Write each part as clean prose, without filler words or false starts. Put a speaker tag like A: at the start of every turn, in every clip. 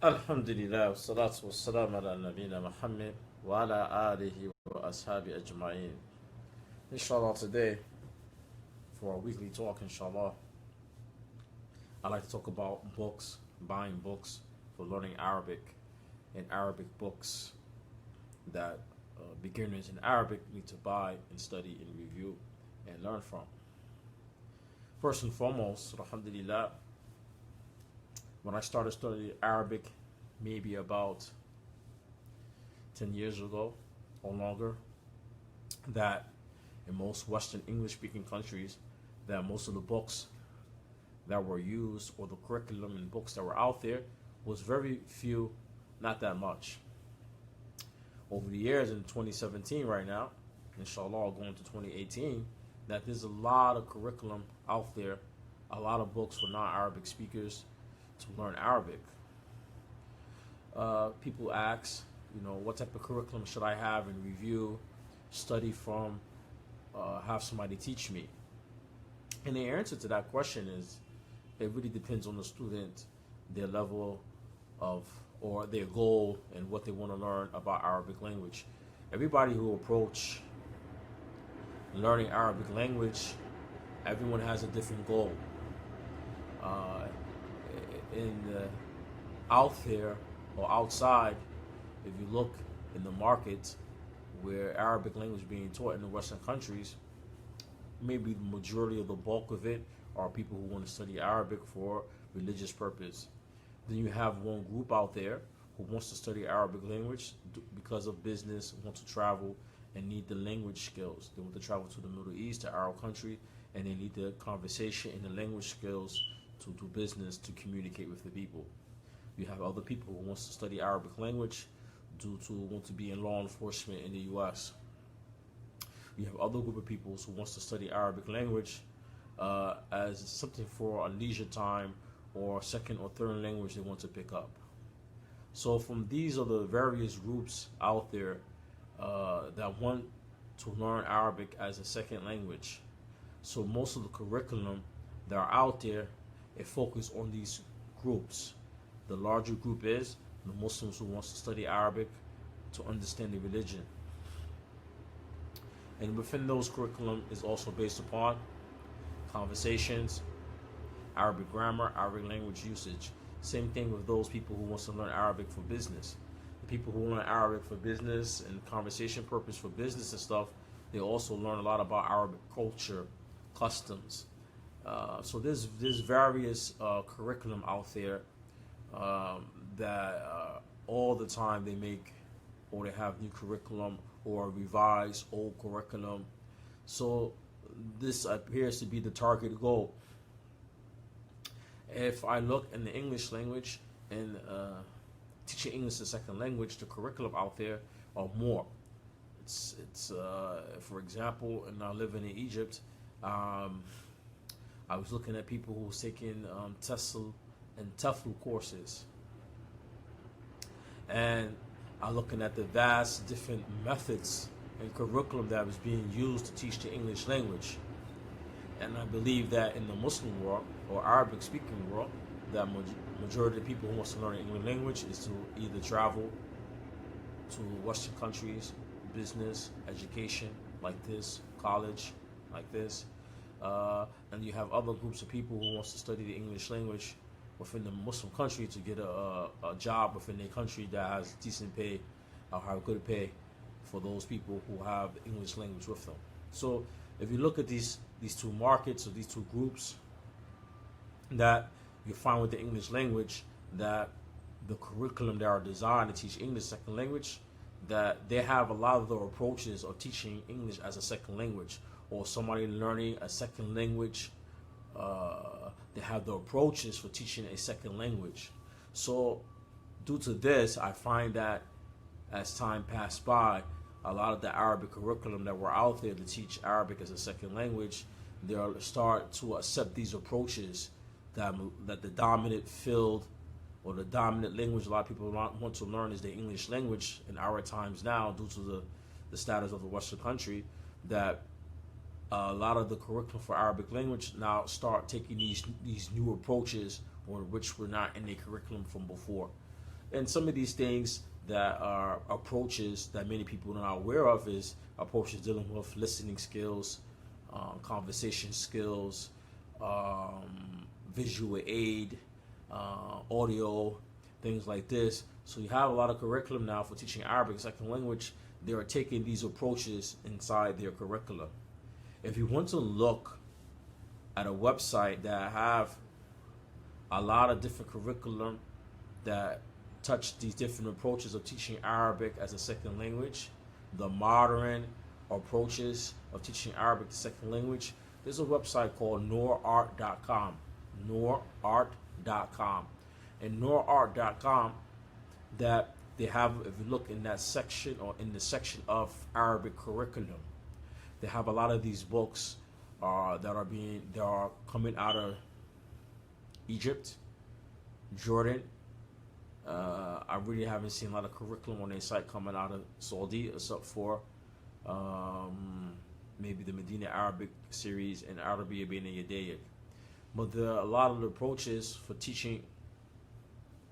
A: Alhamdulillah, wassalatu wassalamu ala nabina Muhammad wa ala alihi wa ashabi ajma'in. Inshallah, today, for our weekly talk, inshallah, I like to talk about books, buying books for learning Arabic, and Arabic books that beginners in Arabic need to buy and study and review and learn from. First and foremost, alhamdulillah, when I started studying Arabic, maybe about 10 years ago or longer, that in most Western English speaking countries, that most of the books that were used or the curriculum and books that were out there was very few, not that much. Over the years in 2017 right now, inshallah going to 2018, that there's a lot of curriculum out there, a lot of books for non-Arabic speakers to learn Arabic. People ask, what type of curriculum should I have and review, study from, have somebody teach me? And the answer to that question is, it really depends on the student, their level of, or their goal and what they want to learn about Arabic language. Everybody who approach learning Arabic language, everyone has a different goal. Out there or outside, if you look in the market where Arabic language is being taught in the Western countries, maybe the majority of the bulk of it are people who want to study Arabic for religious purpose. Then you have one group out there who wants to study Arabic language because of business, want to travel, and need the language skills. They want to travel to the Middle East, to Arab country, and they need the conversation and the language skills to do business, to communicate with the people. You have other people who wants to study Arabic language due to want to be in law enforcement in the U.S. You have other group of people who wants to study Arabic language as something for a leisure time or second or third language they want to pick up. So from these are the various groups out there that want to learn Arabic as a second language. So most of the curriculum that are out there, it focuses on these groups. The larger group is the Muslims who wants to study Arabic to understand the religion. And within those curriculum is also based upon conversations, Arabic grammar, Arabic language usage. Same thing with those people who wants to learn Arabic for business. The people who learn Arabic for business and conversation purpose for business and stuff, they also learn a lot about Arabic culture, customs. So there's various curriculum out there that all the time they make, or they have new curriculum or revise old curriculum. So this appears to be the target goal. If I look in the English language and teaching English as a second language, the curriculum out there are more. It's for example, and now living in Egypt, I was looking at people who was taking TESOL and TEFL courses, and I'm looking at the vast different methods and curriculum that was being used to teach the English language. And I believe that in the Muslim world or Arabic speaking world, that majority of the people who wants to learn the English language is to either travel to Western countries, business, education, like this, college, like this. And you have other groups of people who wants to study the English language within the Muslim country to get a job within their country that has decent pay or have good pay for those people who have the English language with them. So if you look at these two markets or these two groups, that you find with the English language that the curriculum that are designed to teach English second language, that they have a lot of the approaches of teaching English as a second language, or somebody learning a second language, they have the approaches for teaching a second language. So due to this, I find that as time passed by, a lot of the Arabic curriculum that were out there to teach Arabic as a second language, they'll start to accept these approaches that the dominant field or the dominant language a lot of people want to learn is the English language in our times now, due to the status of the Western country, that a lot of the curriculum for Arabic language now start taking these new approaches, or which were not in the curriculum from before. And some of these things that are approaches that many people are not aware of is approaches dealing with listening skills, conversation skills, visual aid, audio, things like this. So you have a lot of curriculum now for teaching Arabic second language. They are taking these approaches inside their curriculum. If you want to look at a website that have a lot of different curriculum that touch these different approaches of teaching Arabic as a second language, the modern approaches of teaching Arabic as a second language, there's a website called nourart.com. Nourart.com. And nourart.com, that they have, if you look in that section or in the section of Arabic curriculum, they have a lot of these books that are coming out of Egypt, Jordan. I really haven't seen a lot of curriculum on their site coming out of Saudi, except for maybe the Medina Arabic series and Arabiya Bain Yadayik. But there are a lot of the approaches for teaching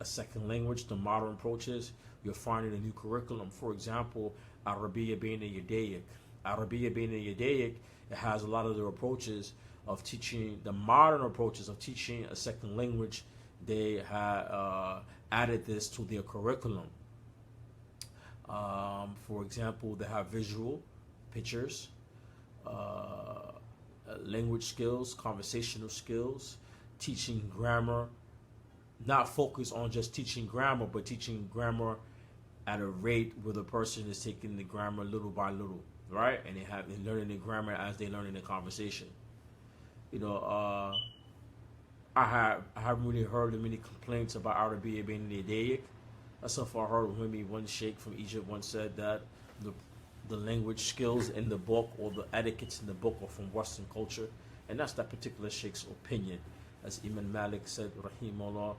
A: a second language, the modern approaches, you'll find in a new curriculum. For example, Arabiya Bain Yadayik. Arabiya Bain Yadayik, it has a lot of the approaches of teaching, the modern approaches of teaching a second language. They have added this to their curriculum. For example, they have visual, pictures, language skills, conversational skills, teaching grammar, not focused on just teaching grammar, but teaching grammar at a rate where the person is taking the grammar little by little, right? And they're learning the grammar as they're learning the conversation. I haven't really heard of many complaints about Arabiya Bain Yadayik. That's so far heard maybe one sheikh from Egypt once said that the language skills in the book or the etiquettes in the book are from Western culture, and that's that particular sheikh's opinion. As Imam Malik said, Rahimullah,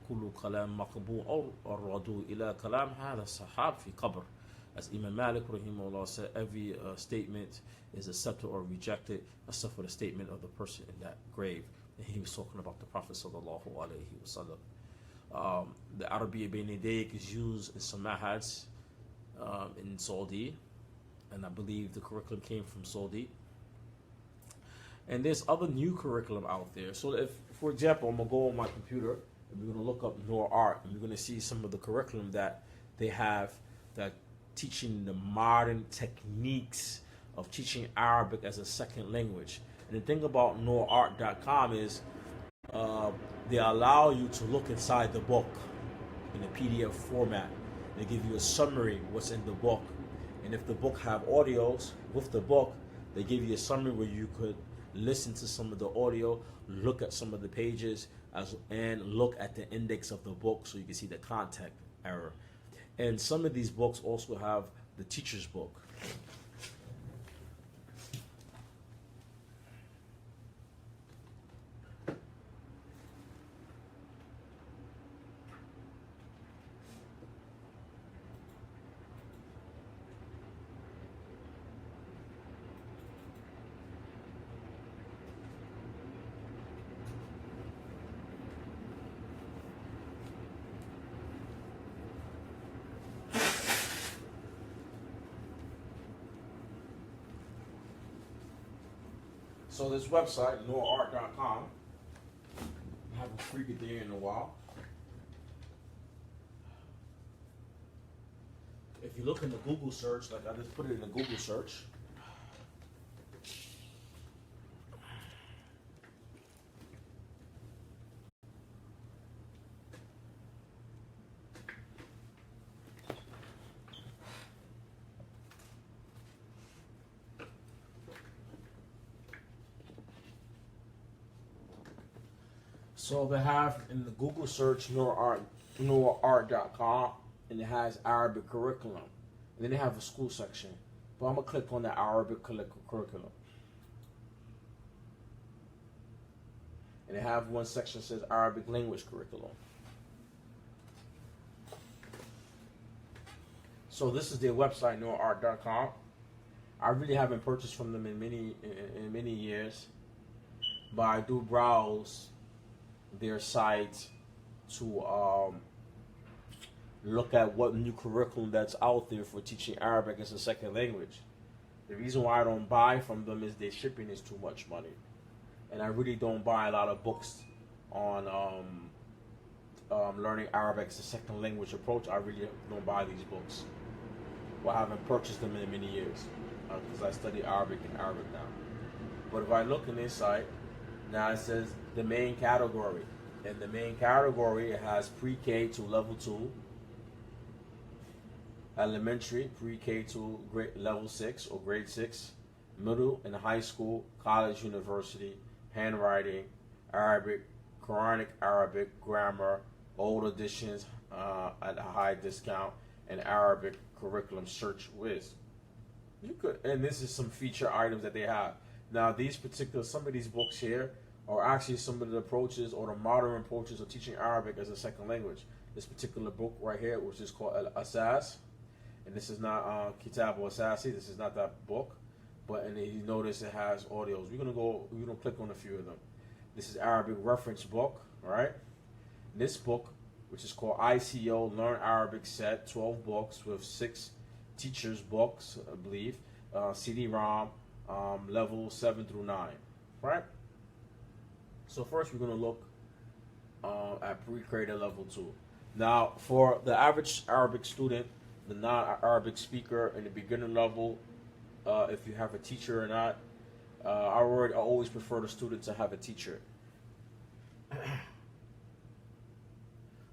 A: كل كلام مقبول أو الردود إلى كلام هذا الصحاب في قبر. As Imam Malik Rahimullah said, every statement is accepted or rejected except for the statement of the person in that grave. And he was talking about the Prophet sallallahu alaihi wasallam. The Arabiya Bain Yadayik is used in some mahads in Saudi, and I believe the curriculum came from Saudi. And there's other new curriculum out there. So if, for example, I'm going to go on my computer and we're going to look up Nourart, and we're going to see some of the curriculum that they have that teaching the modern techniques of teaching Arabic as a second language. And the thing about nourart.com is they allow you to look inside the book in a PDF format. They give you a summary of what's in the book. And if the book have audios with the book, they give you a summary where you could listen to some of the audio, look at some of the pages, and look at the index of the book so you can see the content error. And some of these books also have the teacher's book. So this website, nourart.com, I haven't freaked there in a while. If you look in the Google search, like I just put it in the Google search, so they have in the Google search nourart.com, and it has Arabic curriculum. And then they have a school section. But I'm going to click on the Arabic curriculum. And they have one section that says Arabic language curriculum. So this is their website, nourart.com. I really haven't purchased from them in many years, but I do browse their site to look at what new curriculum that's out there for teaching Arabic as a second language. The reason why I don't buy from them is their shipping is too much money, and I really don't buy a lot of books on learning Arabic as a second language approach. I really don't buy these books. Well, I haven't purchased them in many years because I study Arabic and Arabic now. But if I look in this site, now it says the main category. And the main category, it has pre-K to level 2, elementary, pre-K to grade level 6 or grade 6, middle and high school, college, university, handwriting, Arabic, Quranic Arabic, grammar, old editions at a high discount, and Arabic curriculum search whiz. You could, and this is some feature items that they have. Now, some of these books here are actually some of the approaches or the modern approaches of teaching Arabic as a second language. This particular book right here, which is called Al Asas, and this is not Kitab al Asasi. This is not that book, but and you notice it has audios. We're gonna click on a few of them. This is Arabic reference book, all right? This book, which is called ICO Learn Arabic Set, 12 books with 6 teachers books, I believe, CD-ROM, level 7 through 9, right? So first we're going to look at pre-created level 2. Now, for the average Arabic student, the non-Arabic speaker in the beginner level, if you have a teacher or not, I always prefer the student to have a teacher.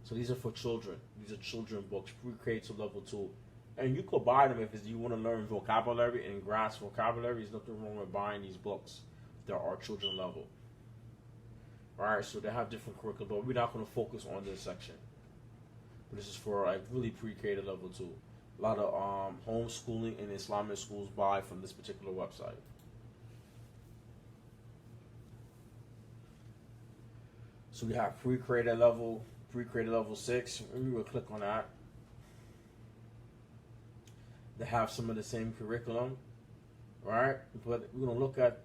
A: So these are for children. These are children books, pre-K to level 2. And you could buy them if you want to learn vocabulary and grasp vocabulary. There's nothing wrong with buying these books that are children level. Alright, so they have different curriculum, but we're not going to focus on this section. But this is for like really pre-K to level 2. A lot of homeschooling and Islamic schools buy from this particular website. So we have pre-created level 6. We will click on that. They have some of the same curriculum, right? But we're gonna look at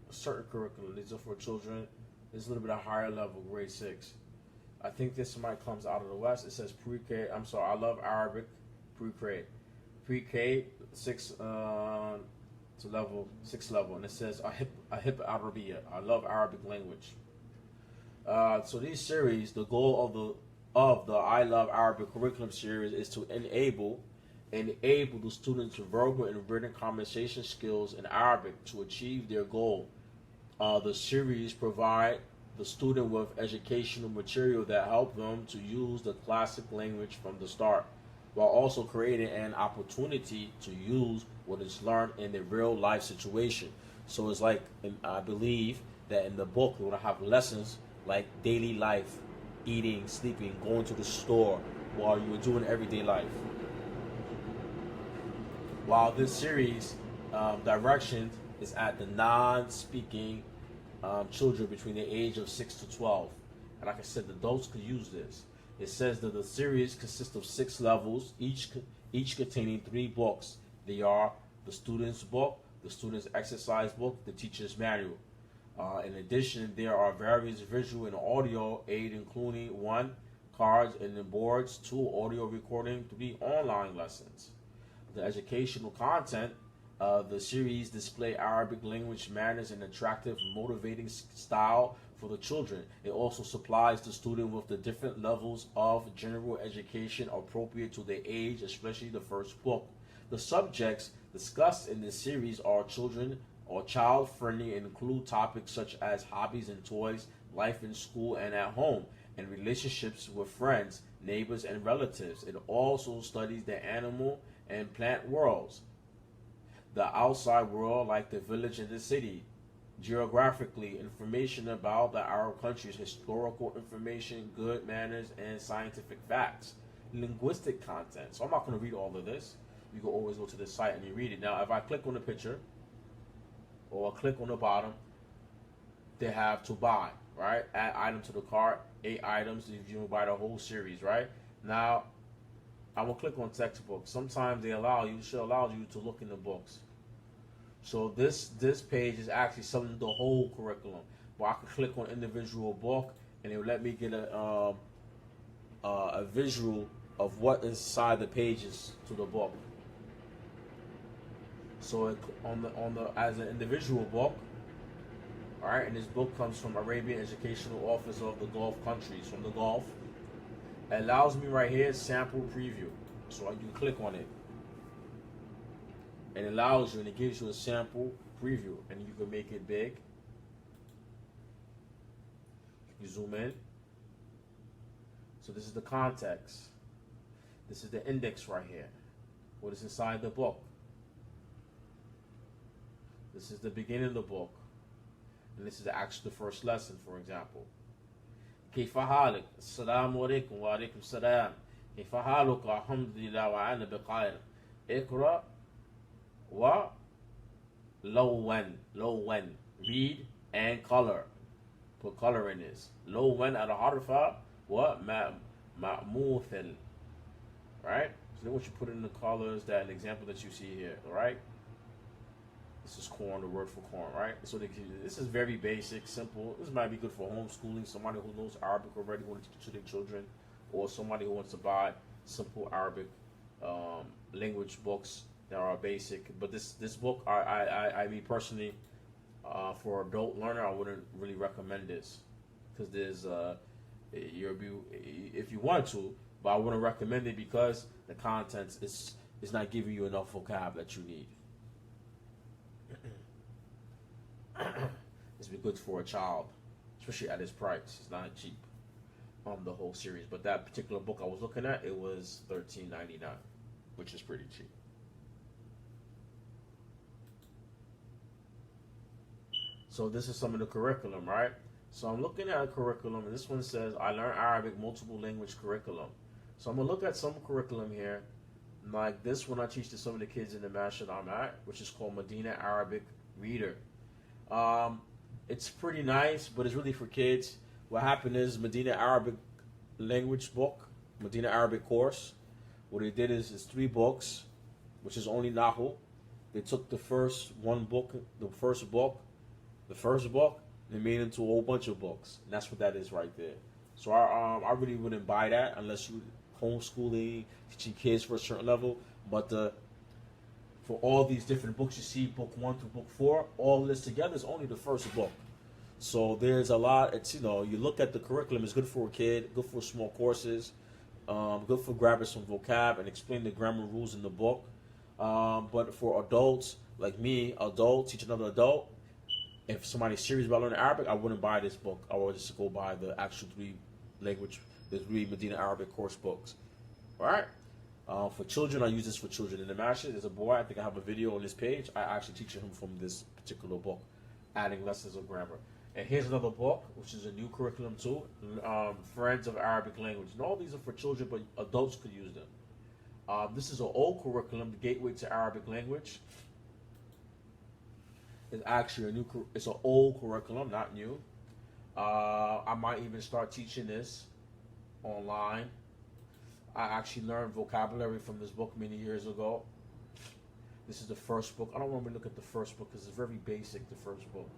A: a certain curriculum. These are for children. This is a little bit of higher level, grade 6. I think this might comes out of the West. It says pre-K. I'm sorry, I love Arabic pre-K. Pre-K 6 to level 6 level, and it says Ahib Arabiya. I love Arabic language. So these series, the goal of the I Love Arabic curriculum series is to enable the students' verbal and written conversation skills in Arabic to achieve their goal. The series provide the student with educational material that help them to use the classic language from the start, while also creating an opportunity to use what is learned in a real life situation. So it's like, I believe that in the book we're going to have lessons like daily life, eating, sleeping, going to the store while you're doing everyday life. While this series direction is at the non-speaking children between the age of 6 to 12. And like I said, the adults could use this. It says that the series consists of 6 levels, each containing 3 books. They are the student's book, the student's exercise book, the teacher's manual. In addition, there are various visual and audio aid, including 1, cards and then boards, 2, audio recording, 3, online lessons. The educational content, the series display Arabic language manners and attractive, motivating style for the children. It also supplies the student with the different levels of general education appropriate to their age, especially the first book. The subjects discussed in this series are children or child-friendly and include topics such as hobbies and toys, life in school and at home, and relationships with friends, neighbors, and relatives. It also studies the animal and plant worlds, the outside world like the village and the city, geographically, information about the Arab countries, historical information, good manners, and scientific facts, linguistic content. So I'm not going to read all of this. You can always go to the site and you read it. Now, if I click on the picture, or click on the bottom, they have to buy, right? Add item to the cart, 8 items if you buy the whole series, right? Now, I will click on textbook. Sometimes should allow you to look in the books. So this page is actually selling the whole curriculum. But I can click on individual book, and it will let me get a visual of what is inside the pages to the book. So on the as an individual book, all right, and this book comes from Arabian Educational Office of the Gulf countries, from the Gulf. It allows me right here sample preview, so you click on it. And it allows you, and it gives you a sample preview, and you can make it big. You zoom in. So this is the context. This is the index right here. What is inside the book? This is the beginning of the book. And this is actually the first lesson, for example. كيف حالك؟ السلام عليكم وعليكم السلام. كيف حالك؟ الحمد لله وأنا بخير. اقرأ ولون. Read and color. Put color in this. لون الحرف ومأموثل. Right? So then what you put in the colors, that an example that you see here, right? This is corn, the word for corn, right? So this is very basic, simple. This might be good for homeschooling, somebody who knows Arabic already, want to teach to their children, or somebody who wants to buy simple Arabic language books that are basic. But this book, I mean personally, for adult learner, I wouldn't really recommend this, because there's if you want to, but I wouldn't recommend it because the content is not giving you enough vocab that you need. It's be good for a child, especially at this price. It's not cheap, the whole series. But that particular book I was looking at, it was $13.99, which is pretty cheap. So this is some of the curriculum, right? So I'm looking at a curriculum, and this one says, I learn Arabic multiple language curriculum. So I'm going to look at some curriculum here, like this one I teach to some of the kids in the masjid I'm at, which is called Medina Arabic Reader. It's pretty nice, but it's really for kids. What happened is Medina Arabic language book, Medina Arabic course. What they did is it's 3 books, which is only Nahu. They took the first book, they made it into a whole bunch of books. And that's what that is right there. So I really wouldn't buy that unless you homeschooling, teaching kids for a certain level. But for all these different books you see, book 1 to book 4, all this together is only the first book. So there's a lot. It's, you look at the curriculum, it's good for a kid, good for small courses, good for grabbing some vocab and explain the grammar rules in the book. But for adults like me, teach another adult, if somebody's serious about learning Arabic, I wouldn't buy this book. I would just go buy the actual 3 Medina Arabic course books. All right. For children, I use this for children. In the masjid, there's a boy, I think I have a video on this page. I actually teach him from this particular book, adding lessons of grammar. And here's another book, which is a new curriculum too, Friends of Arabic Language. And all these are for children, but adults could use them. This is an old curriculum, the Gateway to Arabic Language. It's actually it's an old curriculum, not new. I might even start teaching this online. I actually learned vocabulary from this book many years ago. This is the first book. I don't want to look at the first book because it's very basic, the first book.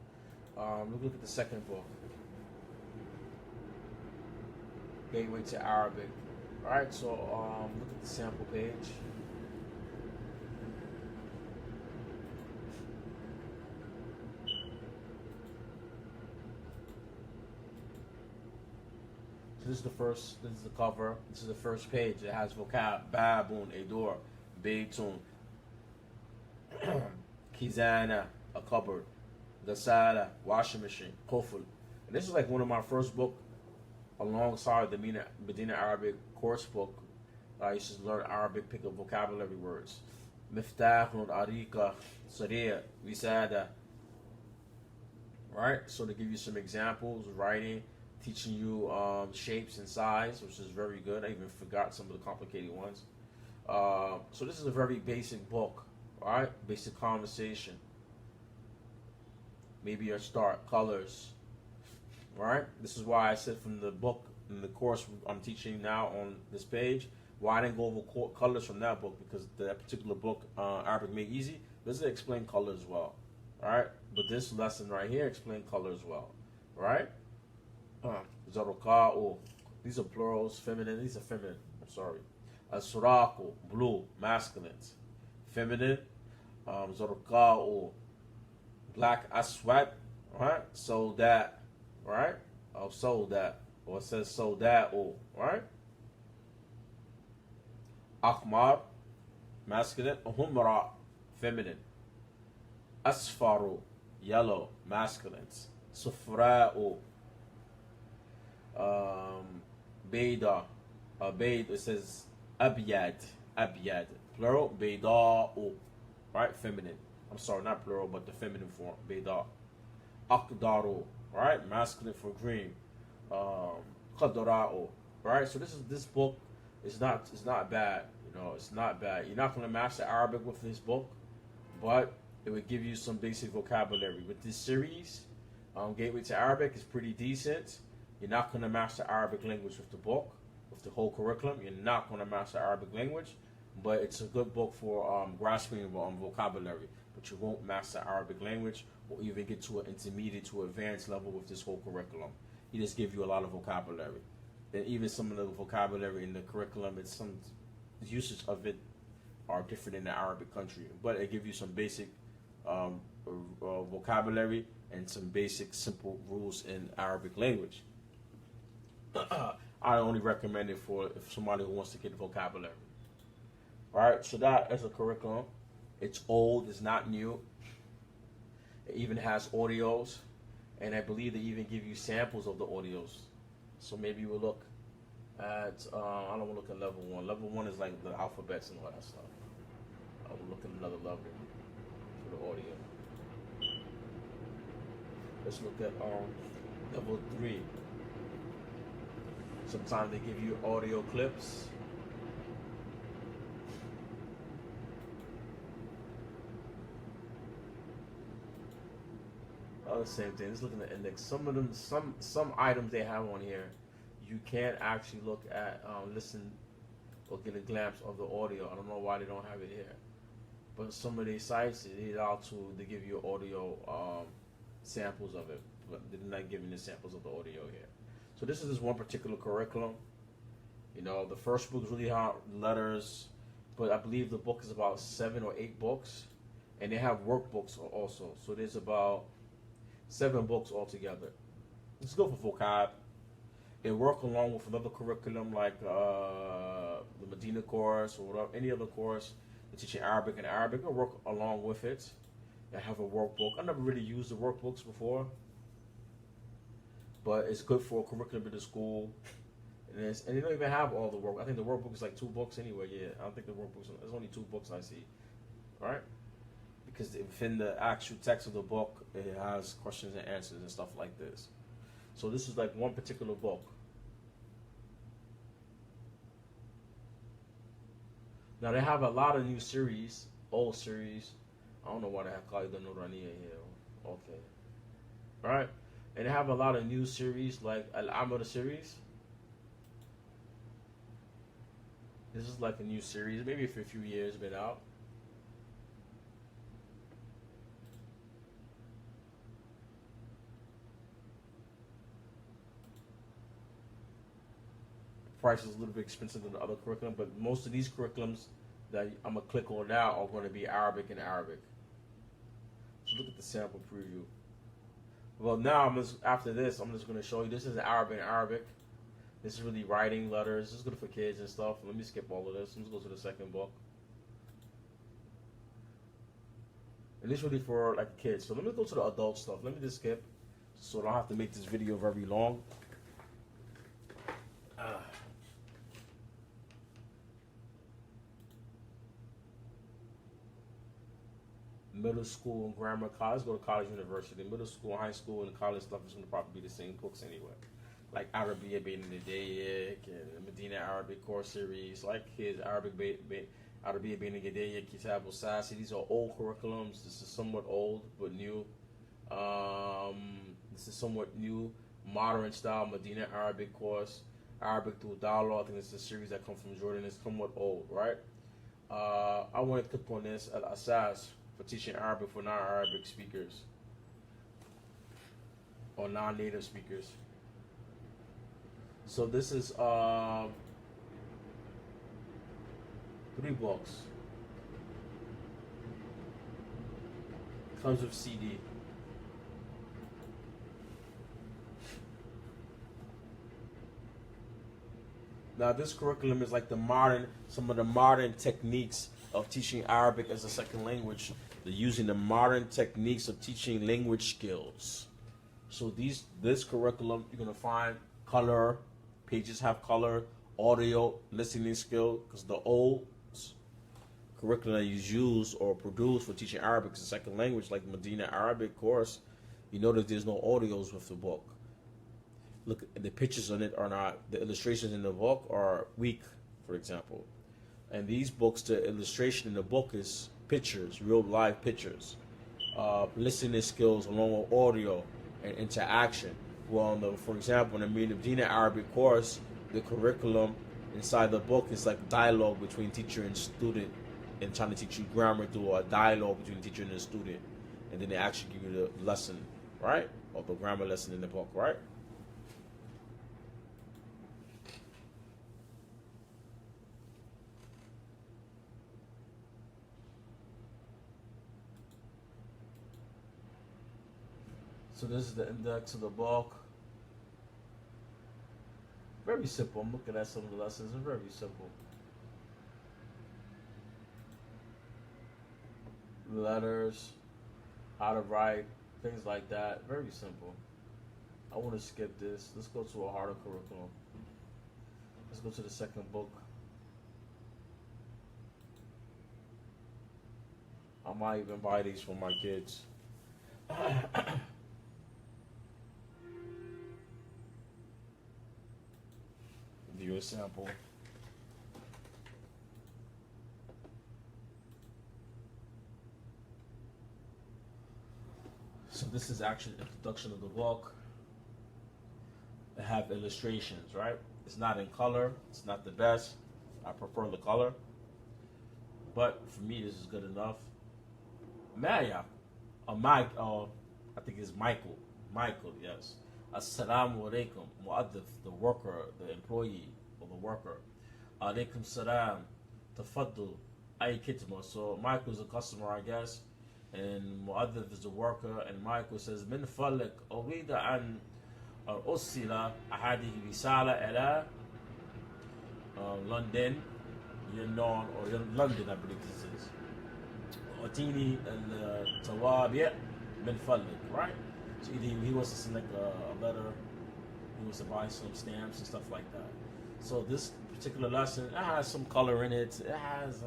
A: Look at the second book. Gateway to Arabic. Alright, so look at the sample page. This is the cover. This is the first page. It has vocab, babun, a door, baytun, kizana, a cupboard, gasala, washing machine, koful. And this is like one of my first book alongside the Medina Arabic course book. I used to learn Arabic, pick up vocabulary words. Miftahun, arika, sariya, wisada. Right? So to give you some examples, writing, teaching you shapes and size, which is very good. I even forgot some of the complicated ones. So this is a very basic book, all right? Basic conversation. Maybe your start, colors, all right? This is why I said from the book, in the course I'm teaching now on this page, why I didn't go over colors from that book, because that particular book, Arabic Made Easy, doesn't explain color as well, all right? But this lesson right here explains color as well, all right? Zaruka'u. These are plurals, feminine. These are feminine. I'm sorry. Asraqu, blue, masculines. Feminine, Zorqa'u, black, Aswad, right? So that, right? Oh, so that, or it says so that, right? Akmar, masculine. Humra, feminine. Asfaru, yellow, masculines. Sufra'u, Bayda, Bayd, it says Abyad, Abyad, plural, Bayda'u, right? Feminine. I'm sorry, not plural, but the feminine form, Bayda. Akdaru, right? Masculine for green. Qadara'u, right? So this book is not bad. You know, it's not bad. You're not gonna master Arabic with this book, but it would give you some basic vocabulary. With this series, Gateway to Arabic is pretty decent. You're not gonna master Arabic language with the book, with the whole curriculum. You're not gonna master Arabic language, but it's a good book for grasping vocabulary. But you won't master Arabic language or even get to an intermediate to advanced level with this whole curriculum. He just gives you a lot of vocabulary. And even some of the vocabulary in the curriculum, it's some usage of it are different in the Arabic country. But it gives you some basic vocabulary and some basic simple rules in Arabic language. I only recommend it for if somebody who wants to get vocabulary. All right, so that is a curriculum. It's old, it's not new. It even has audios, and I believe they even give you samples of the audios. So maybe we'll look at, I don't want to look at level 1. Level 1 is like the alphabets and all that stuff. I will look at another level for the audio. Let's look at level 3. Sometimes they give you audio clips. Oh, the same thing. Let's look at the index. Some of them, some items they have on here, you can't actually look at, listen, or get a glimpse of the audio. I don't know why they don't have it here, but some of these sites they allow to give you audio samples of it, but they're not giving the samples of the audio here. So this is this one particular curriculum. You know, the first book is really hard letters, but I believe the book is about 7 or 8 books, and they have workbooks also. So there's about 7 books altogether. Let's go for vocab. It work along with another curriculum like the Medina course or whatever, any other course that teaching Arabic and Arabic. It'll work along with it. They have a workbook. I never really used the workbooks before, but it's good for a curriculum in the school. And they don't even have all the work. I think the workbook is like 2 books anyway. Yeah, I don't think the workbooks. There's only 2 books I see. All right. Because within the actual text of the book, it has questions and answers and stuff like this. So this is like one particular book. Now they have a lot of new series, old series. I don't know why they have called the Nuraniya here. Okay. Alright. And they have a lot of new series like Al-Amr series. This is like a new series, maybe for a few years been out. Price is a little bit expensive than the other curriculum, but most of these curriculums that I'm gonna click on now are going to be Arabic and Arabic. So look at the sample preview. Well, now after this, I'm just going to show you. This is Arabic and Arabic. This is really writing letters. This is good for kids and stuff. Let me skip all of this. Let's go to the second book. And this is really for like kids. So let me go to the adult stuff. Let me just skip, so I don't have to make this video very long. Middle school and grammar college. Go to college, university. Middle school, high school, and college stuff is going to probably be the same books anyway. Like Arabiya Bain Nidayik and Medina Arabic course series. Like kids, Arabiya Bain Nidayik, Kitab al-Sasi. These are old curriculums. This is somewhat old but new. This is somewhat new, modern style Medina Arabic course. Arabic through Dialogue. I think it's a series that comes from Jordan. It's somewhat old, right? I want to click on this Al-Asas for teaching Arabic for non-Arabic speakers or non-native speakers. So this is 3 books. Comes with CD. Now this curriculum is like some of the modern techniques of teaching Arabic as a second language. They're using the modern techniques of teaching language skills. So this curriculum, you're gonna find color, pages have color, audio, listening skill, because the old curriculum that is used or produced for teaching Arabic as a second language, like Medina Arabic course, you notice there's no audios with the book. Look, the pictures on it are not, the illustrations in the book are weak, for example. And these books, the illustration in the book is pictures, real live pictures. Listening skills along with audio and interaction. Well, for example, in the Medina Arabic course, the curriculum inside the book is like dialogue between teacher and student, and trying to teach you grammar through a dialogue between teacher and the student. And then they actually give you the lesson, right? Or the grammar lesson in the book, right? So this is the index of the book. Very simple. I'm looking at some of the lessons. It's very simple. Letters, how to write, things like that. Very simple. I want to skip this. Let's go to a harder curriculum. Let's go to the second book. I might even buy these for my kids. Give you a sample. So this is actually the introduction of the book. They have illustrations, right? It's not in color. It's not the best. I prefer the color. But for me, this is good enough. Maya, Mike, I think it's Michael. Michael, yes. Assalamu alaikum, mu'addif, the worker, the employee, or the worker. Alaikum salam, tafaddul, ay kitma. So Michael's a customer, I guess, and mu'addif is the worker, and Michael says, min falik, أريد أن أرسل هذه رسالة إلى London, or London, I believe this is. أعطيني التوابع من فضلك, right? So either he wants to send like a letter, he wants to buy some stamps and stuff like that. So this particular lesson, it has some color in it. It has,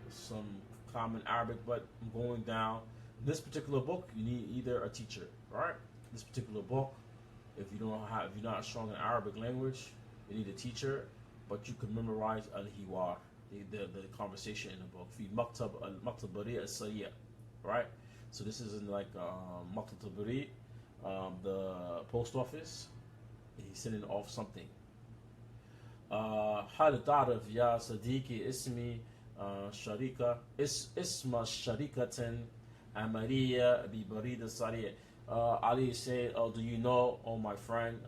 A: some common Arabic, but I'm going down. This particular book, you need either a teacher, right? This particular book, if you're not strong in Arabic language, you need a teacher, but you can memorize al-hiwar, the conversation in the book. Fi maktab bari al-sariya, right? So this is in like maktab bari, the post office. He's sending off something. هل تعرف يا صديقي اسمي شركة اسم شركة عملية ببريد السريع. Ali said, do you know, oh my friend,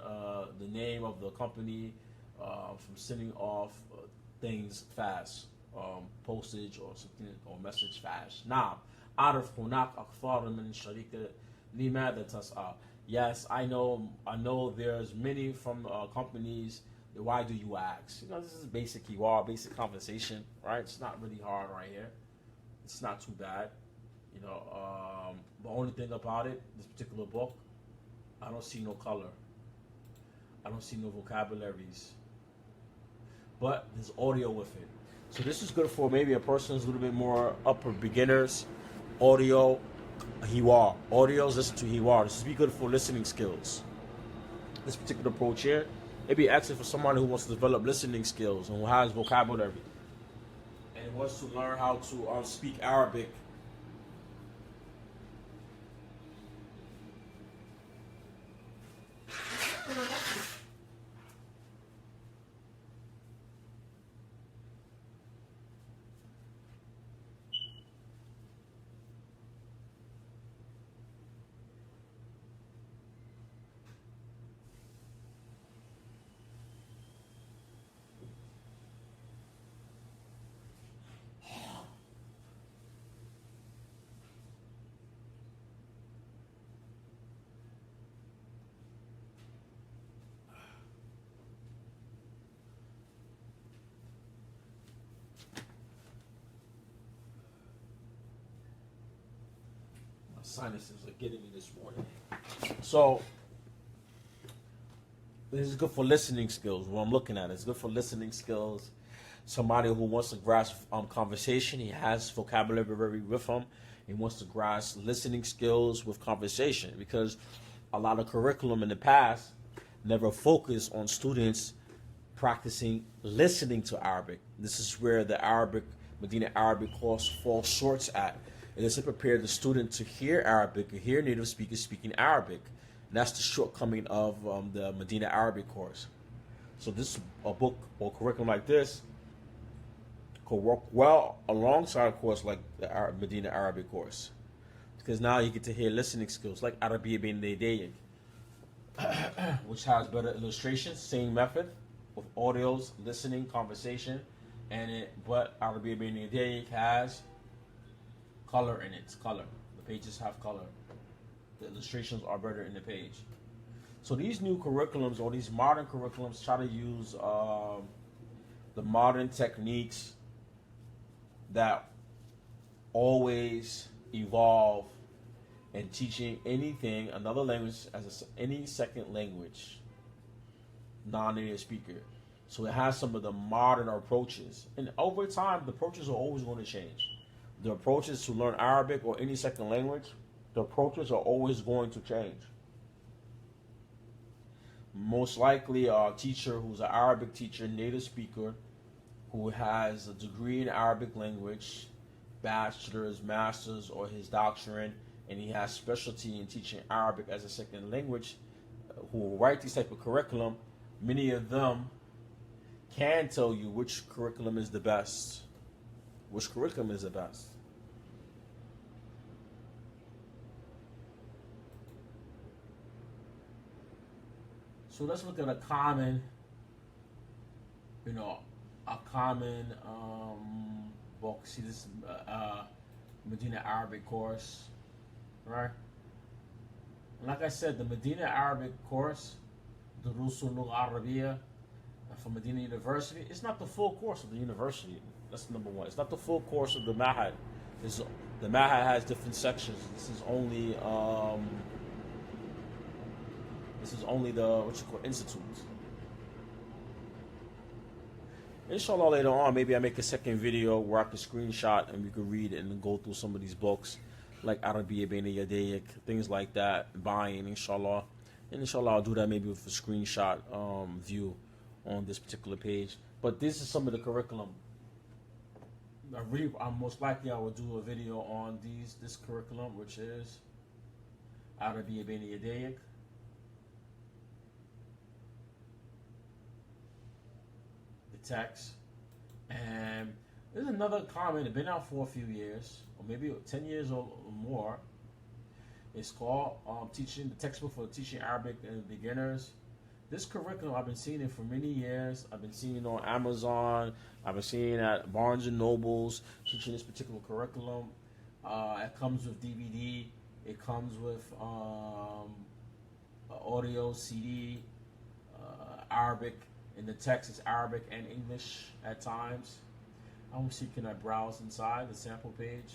A: the name of the company from sending off things fast, postage or something, or message fast. نعم أعرف هناك أكثر من شركة لماذا تسأل. Yes, I know there's many from companies. Why do you ask? This is basic basic conversation, right? It's not really hard right here. It's not too bad. The only thing about it, this particular book, I don't see no color. I don't see no vocabularies. But there's audio with it. So this is good for maybe a person who's a little bit more upper beginners. Audio, hiwar. Audios, listen to hiwar. This would be good for listening skills. This particular approach here, it'd be excellent for someone who wants to develop listening skills and who has vocabulary and wants to learn how to speak Arabic. sinuses are getting me this morning. So this is good for listening skills. What I'm looking at, it's good for listening skills. Somebody who wants to grasp conversation, he has vocabulary with him. He wants to grasp listening skills with conversation, because a lot of curriculum in the past never focused on students practicing listening to Arabic. This is where the Medina Arabic course falls short at. It doesn't prepare the student to hear Arabic, or hear native speakers speaking Arabic. And that's the shortcoming of the Medina Arabic course. So a book or curriculum like this could work well alongside a course like the Medina Arabic course, because now you get to hear listening skills like Arabiya bin Daydayik, which has better illustrations, same method with audios, listening, conversation, but Arabiya bin Daydayik has color in it. Color. The pages have color. The illustrations are better in the page. So these new curriculums, or these modern curriculums, try to use the modern techniques that always evolve in teaching anything, another language, as any second language, non-native speaker. So it has some of the modern approaches. And over time, the approaches are always going to change. The approaches to learn Arabic or any second language, the approaches are always going to change. Most likely a teacher who's an Arabic teacher, native speaker, who has a degree in Arabic language, bachelor's, master's, or his doctorate, and he has specialty in teaching Arabic as a second language, who will write these type of curriculum, many of them can tell you which curriculum is the best. Which curriculum is the best? So let's look at a common book. See this Medina Arabic course, right? And like I said, the Medina Arabic course, the Durusul Lugha Arabiya from Medina University, it's not the full course of the university. That's number one. It's not the full course of the Mahad. The Mahad has different sections. This is only the institute. Inshallah, later on, maybe I make a second video where I can screenshot and we can read it and go through some of these books, like Arabiya Bayna Yadayk, things like that, buying, inshallah. And inshallah, I'll do that maybe with a screenshot view on this particular page. But this is some of the curriculum. I'm most likely I will do a video on this curriculum, which is Arabiya Bayna Yadayk. Text. And there's another comment. It's been out for a few years, or maybe 10 years or more. It's called teaching the textbook for teaching Arabic and beginners. This curriculum, I've been seeing it for many years. I've been seeing it on Amazon. I've been seeing it at Barnes and Nobles, teaching this particular curriculum. It comes with DVD. It comes with audio, CD, Arabic. In the text, it's Arabic and English at times. I want to see, can I browse inside the sample page?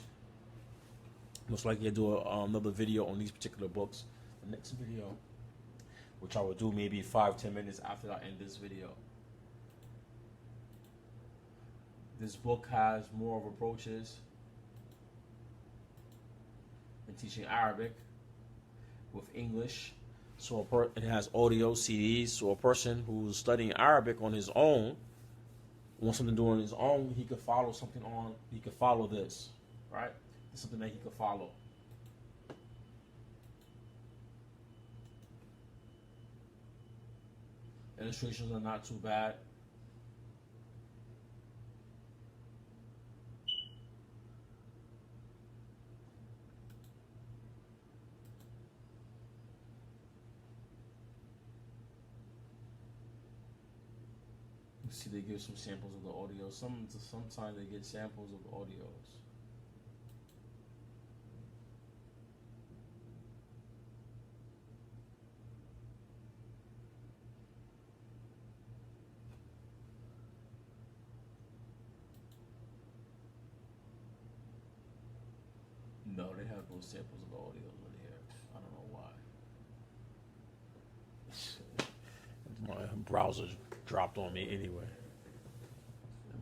A: Most likely I'll do another video on these particular books. The next video, which I will do maybe 5-10 minutes after I end this video. This book has more of approaches in teaching Arabic with English. So it has audio, CDs. So a person who's studying Arabic on his own, wants something to do on his own, he could follow something on. He could follow this, right? It's something that he could follow. Illustrations are not too bad. See, they give some samples of the audio. Sometimes they get samples of the audios. No, they have no samples of the audio on here. I don't know why. My browser dropped on me anyway.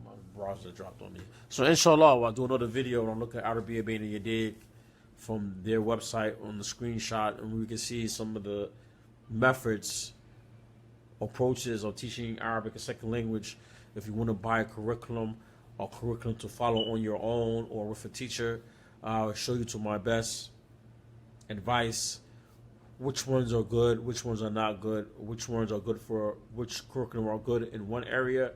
A: My browser dropped on me. So inshallah, I'll do another video on look at Arabiya Bain and Yadig from their website on the screenshot, and we can see some of the methods, approaches of teaching Arabic, a second language. If you want to buy a curriculum or curriculum to follow on your own or with a teacher, I'll show you to my best advice which ones are good, which ones are not good, which ones are good for which curriculum are good in one area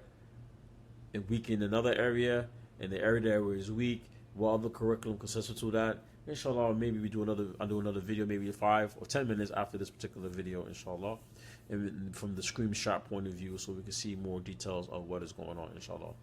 A: and weak in another area, and the area that is weak, what other curriculum can substitute that. Inshallah, maybe I'll do another video, maybe 5 or 10 minutes after this particular video, inshallah, and from the screenshot point of view, so we can see more details of what is going on, inshallah.